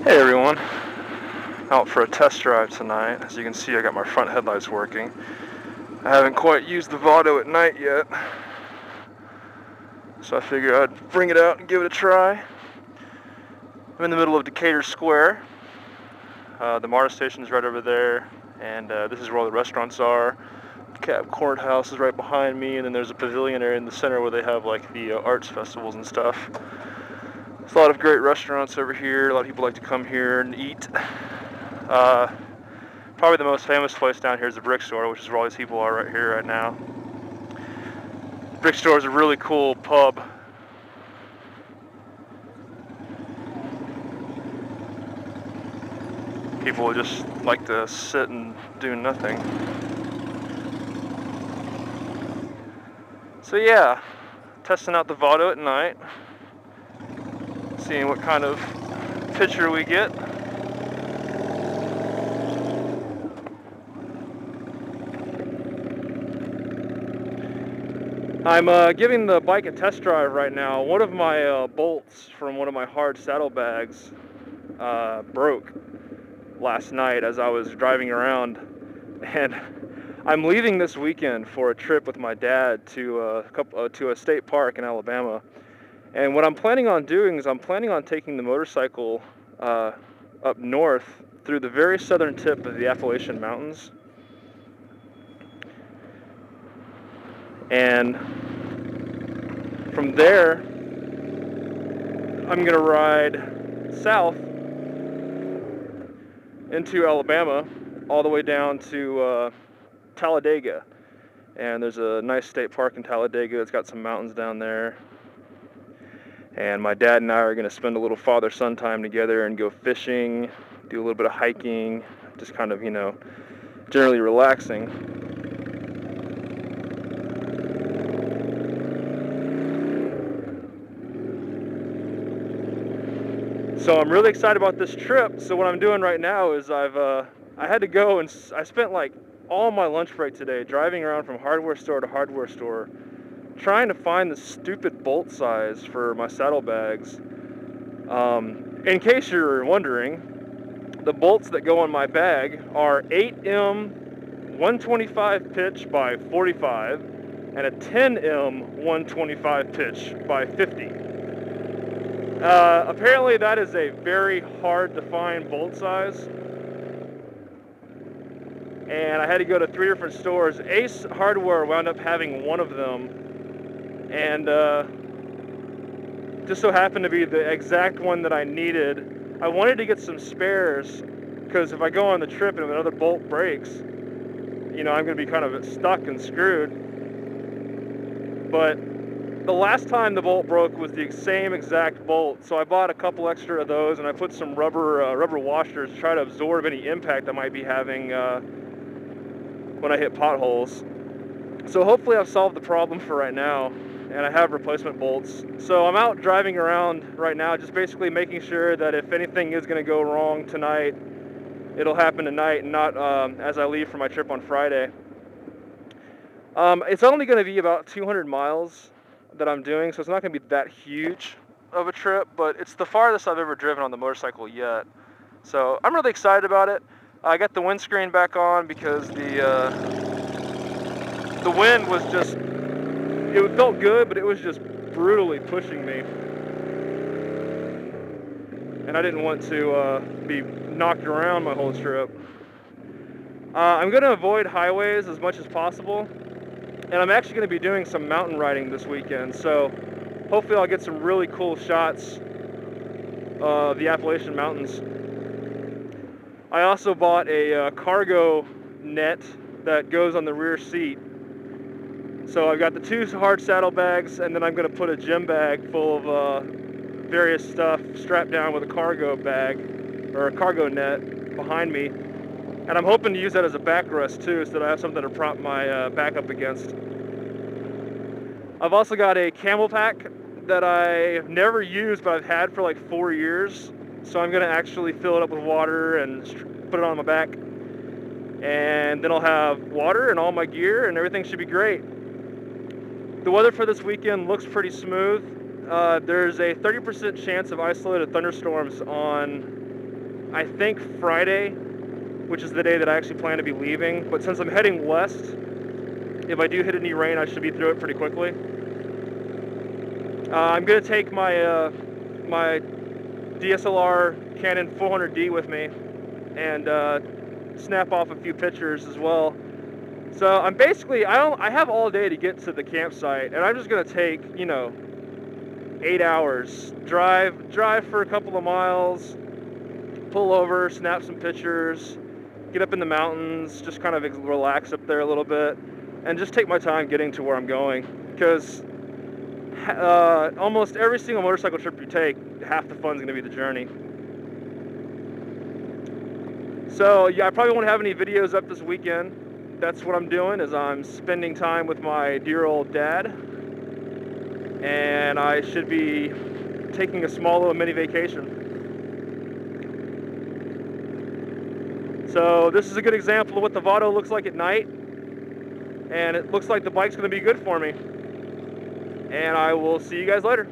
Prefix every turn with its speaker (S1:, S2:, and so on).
S1: Hey everyone, out for a test drive tonight. As you can see, I got my front headlights working. I haven't quite used the Vado at night yet, so I figured I'd bring it out and give it a try. I'm in the middle of Decatur Square. The MARTA station is right over there, and this is where all the restaurants are. The Cab Courthouse is right behind me, and then there's a pavilion area in the center where they have like the arts festivals and stuff. There's a lot of great restaurants over here. A lot of people like to come here and eat. Probably the most famous place down here is the Brick Store, which is where all these people are right here right now. Brick Store is a really cool pub. People just like to sit and do nothing. So yeah, testing out the Vado at night, seeing what kind of picture we get. I'm giving the bike a test drive right now. One of my bolts from one of my hard saddlebags broke last night as I was driving around, and I'm leaving this weekend for a trip with my dad to a state park in Alabama. And what I'm planning on doing is I'm planning on taking the motorcycle up north through the very southern tip of the Appalachian Mountains. And from there, I'm going to ride south into Alabama all the way down to Talladega. And there's a nice state park in Talladega. It's got some mountains down there. And my dad and I are going to spend a little father-son time together and go fishing, do a little bit of hiking, just kind of, generally relaxing. So I'm really excited about this trip. So what I'm doing right now is I had to go, and I spent like all my lunch break today driving around from hardware store to hardware store trying to find the stupid bolt size for my saddlebags. In case you're wondering, the bolts that go on my bag are 8M 125 pitch by 45 and a 10M 125 pitch by 50. Apparently that is a very hard to find bolt size, and I had to go to 3 different stores. Ace Hardware wound up having one of them, and just so happened to be the exact one that I needed. I wanted to get some spares, because if I go on the trip and another bolt breaks, I'm going to be kind of stuck and screwed. But the last time the bolt broke was the same exact bolt, so I bought a couple extra of those, and I put some rubber washers to try to absorb any impact I might be having when I hit potholes. So hopefully I've solved the problem for right now, and I have replacement bolts. So I'm out driving around right now, just basically making sure that if anything is going to go wrong tonight, it'll happen tonight and not as I leave for my trip on Friday. It's only going to be about 200 miles that I'm doing, so it's not going to be that huge of a trip, but it's the farthest I've ever driven on the motorcycle yet. So I'm really excited about it. I got the windscreen back on because the wind was just, it felt good, but it was just brutally pushing me. And I didn't want to be knocked around my whole trip. I'm going to avoid highways as much as possible. And I'm actually going to be doing some mountain riding this weekend, so hopefully I'll get some really cool shots of the Appalachian Mountains. I also bought a cargo net that goes on the rear seat. So I've got the 2 hard saddlebags, and then I'm going to put a gym bag full of various stuff strapped down with a cargo bag, or a cargo net behind me. And I'm hoping to use that as a backrest too, so that I have something to prop my back up against. I've also got a camel pack that I've never used, but I've had for like 4 years. So I'm gonna actually fill it up with water and put it on my back. And then I'll have water and all my gear, and everything should be great. The weather for this weekend looks pretty smooth. There's a 30% chance of isolated thunderstorms on I think Friday, which is the day that I actually plan to be leaving. But since I'm heading west, if I do hit any rain, I should be through it pretty quickly. I'm gonna take my my DSLR Canon 400D with me and snap off a few pictures as well. So I'm basically, I have all day to get to the campsite, and I'm just gonna take, you know, 8 hours, drive for a couple of miles, pull over, snap some pictures, get up in the mountains, just kind of relax up there a little bit, and just take my time getting to where I'm going. Because almost every single motorcycle trip you take, half the fun's gonna be the journey. So yeah, I probably won't have any videos up this weekend. That's what I'm doing, is I'm spending time with my dear old dad, and I should be taking a small little mini vacation. So this is a good example of what the Vado looks like at night, and it looks like the bike's going to be good for me. And I will see you guys later.